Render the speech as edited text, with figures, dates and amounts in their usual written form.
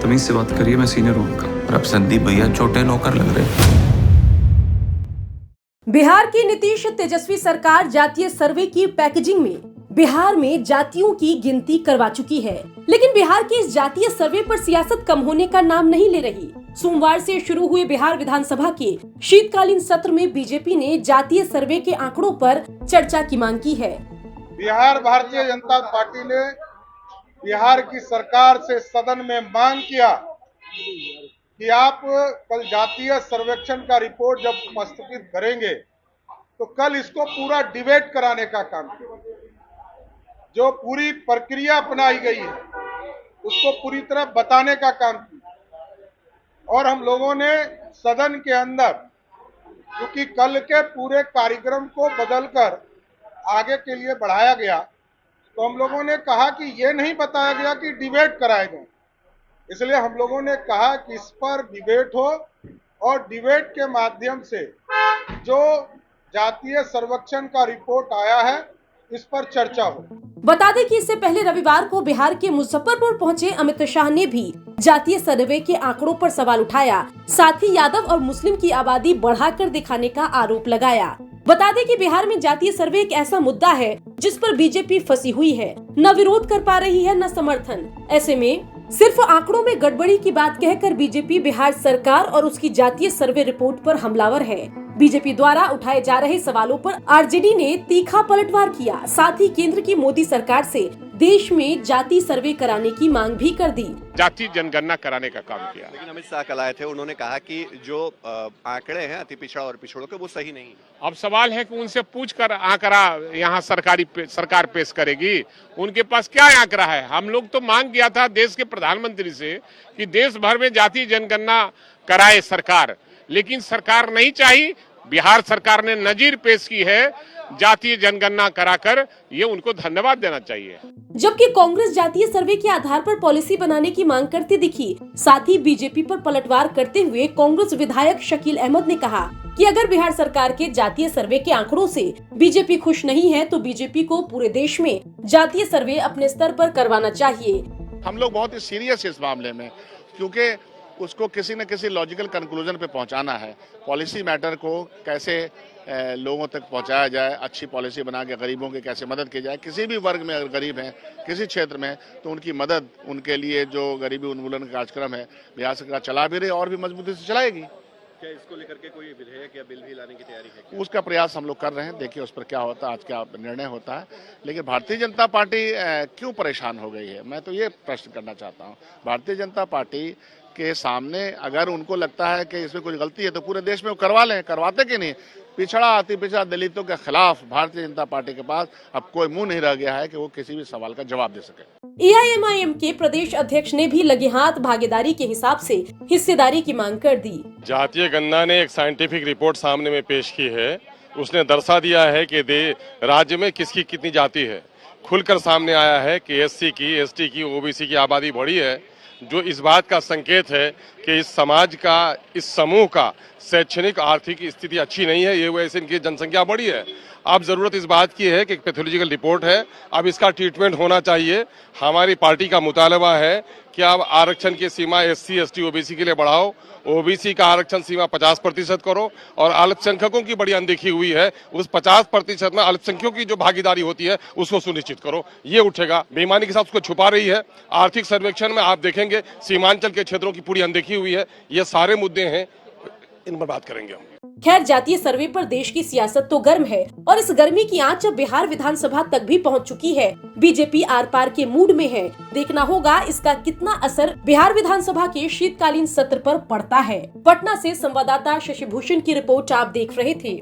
तमीज से बात करिए, मैं सीनियर हूँ उनका। और अब संदीप भैया छोटे नौकर लग रहे। बिहार की नीतीश तेजस्वी सरकार जातीय सर्वे की पैकेजिंग में बिहार में जातियों की गिनती करवा चुकी है, लेकिन बिहार के इस जातीय सर्वे पर सियासत कम होने का नाम नहीं ले रही। सोमवार से शुरू हुए बिहार विधानसभा के शीतकालीन सत्र में बीजेपी ने जातीय सर्वे के आंकड़ों पर चर्चा की मांग की है। बिहार भारतीय जनता पार्टी ने बिहार की सरकार से सदन में मांग किया कि आप कल जातीय सर्वेक्षण का रिपोर्ट जब प्रस्तुत करेंगे तो कल इसको पूरा डिबेट कराने का काम किया। जो पूरी प्रक्रिया अपनाई गई है उसको पूरी तरह बताने का काम किया। और हम लोगों ने सदन के अंदर, क्योंकि कल के पूरे कार्यक्रम को बदलकर आगे के लिए बढ़ाया गया, तो हम लोगों ने कहा कि ये नहीं बताया गया कि डिबेट कराए गए, इसलिए हम लोगों ने कहा कि इस पर डिबेट हो और डिबेट के माध्यम से जो जातीय सर्वेक्षण का रिपोर्ट आया है इस पर चर्चा हो। बता दें कि इससे पहले रविवार को बिहार के मुजफ्फरपुर पहुंचे अमित शाह ने भी जातीय सर्वे के आंकड़ों पर सवाल उठाया, साथ ही यादव और मुस्लिम की आबादी बढ़ाकर दिखाने का आरोप लगाया। बता दें कि बिहार में जातीय सर्वे एक ऐसा मुद्दा है जिस पर बीजेपी फंसी हुई है, न विरोध कर पा रही है न समर्थन। ऐसे में सिर्फ आंकड़ों में गड़बड़ी की बात कहकर बीजेपी बिहार सरकार और उसकी जातीय सर्वे रिपोर्ट पर हमलावर है। बीजेपी द्वारा उठाए जा रहे सवालों पर आरजेडी ने तीखा पलटवार किया, साथ ही केंद्र की मोदी सरकार से देश में जाति सर्वे कराने की मांग भी कर दी। जाति जनगणना कराने का काम किया। लेकिन अमित शाह कल आए थे, उन्होंने कहा कि जो आंकड़े हैं अति पिछड़ा और पिछड़ों के वो सही नहीं। अब सवाल है कि उनसे पूछकर आंकड़ा यहाँ सरकार पेश करेगी, उनके पास क्या आंकड़ा है। हम लोग तो मांग किया था देश के प्रधानमंत्री से कि देश भर में जाति जनगणना कराए सरकार, लेकिन सरकार नहीं चाहिए। बिहार सरकार ने नजीर पेश की है जातीय जनगणना कराकर, ये उनको धन्यवाद देना चाहिए। जबकि कांग्रेस जातीय सर्वे के आधार पर पॉलिसी बनाने की मांग करती दिखी। साथ ही बीजेपी पर पलटवार करते हुए कांग्रेस विधायक शकील अहमद ने कहा कि अगर बिहार सरकार के जातीय सर्वे के आंकड़ों से बीजेपी खुश नहीं है तो बीजेपी को पूरे देश में जातीय सर्वे अपने स्तर पर करवाना चाहिए। हम लोग बहुत ही सीरियस है इस मामले में, क्योंकि उसको किसी न किसी लॉजिकल कंक्लूजन पे पहुंचाना है। पॉलिसी मैटर को कैसे लोगों तक पहुंचाया जाए, अच्छी पॉलिसी बना के गरीबों की कैसे मदद की जाए। किसी भी वर्ग में अगर गरीब हैं किसी क्षेत्र में तो उनकी मदद, उनके लिए जो गरीबी उन्मूलन का कार्यक्रम है बिहार सरकार चला भी रही और भी मजबूती से चलाएगी। क्या इसको लेकर के कोई विधेयक या बिल भी लाने की तैयारी है? उसका प्रयास हम लोग कर रहे हैं, देखिए उस पर क्या होता है, आज क्या निर्णय होता है। लेकिन भारतीय जनता पार्टी क्यों परेशान हो गई है, मैं तो ये प्रश्न करना चाहता हूँ। भारतीय जनता पार्टी के सामने अगर उनको लगता है कि इसमें कुछ गलती है तो पूरे देश में वो करवा लें, करवाते कि नहीं। पिछड़ा अति पिछड़ा दलितों के खिलाफ भारतीय जनता पार्टी के पास अब कोई मुंह नहीं रह गया है कि वो किसी भी सवाल का जवाब दे सके। एआईएमआईएम के प्रदेश अध्यक्ष ने भी लगे हाथ भागीदारी के हिसाब से हिस्सेदारी की मांग कर दी। जातीय गणना ने एक साइंटिफिक रिपोर्ट सामने में पेश की है, उसने दर्शा दिया है कि राज्य में किसकी कितनी जाति है। खुलकर सामने आया है कि एससी की, एसटी की, ओबीसी की आबादी बढ़ी है, जो इस बात का संकेत है कि इस समाज का, इस समूह का शैक्षणिक आर्थिक स्थिति अच्छी नहीं है, ये वजह से इनकी जनसंख्या बढ़ी है। अब जरूरत इस बात की है कि एक पैथोलॉजिकल रिपोर्ट है, अब इसका ट्रीटमेंट होना चाहिए। हमारी पार्टी का मुतालबा है कि अब आरक्षण की सीमा एससी, एसटी, ओबीसी के लिए बढ़ाओ, ओबीसी का आरक्षण सीमा 50% करो और अल्पसंख्यकों की बड़ी अनदेखी हुई है, उस 50% में अल्पसंख्यकों की जो भागीदारी होती है उसको सुनिश्चित करो। ये उठेगा। बेईमानी के साथ उसको छुपा रही है। आर्थिक सर्वेक्षण में आप देखेंगे सीमांचल के क्षेत्रों की पूरी अनदेखी हुई है। ये सारे मुद्दे हैं, इन पर बात करेंगे हम। खैर, जातीय सर्वे पर देश की सियासत तो गर्म है और इस गर्मी की आंच अब बिहार विधानसभा तक भी पहुंच चुकी है। बीजेपी आर पार के मूड में है। देखना होगा इसका कितना असर बिहार विधानसभा के शीतकालीन सत्र पर पड़ता है। पटना से संवाददाता शशि भूषण की रिपोर्ट आप देख रहे थे।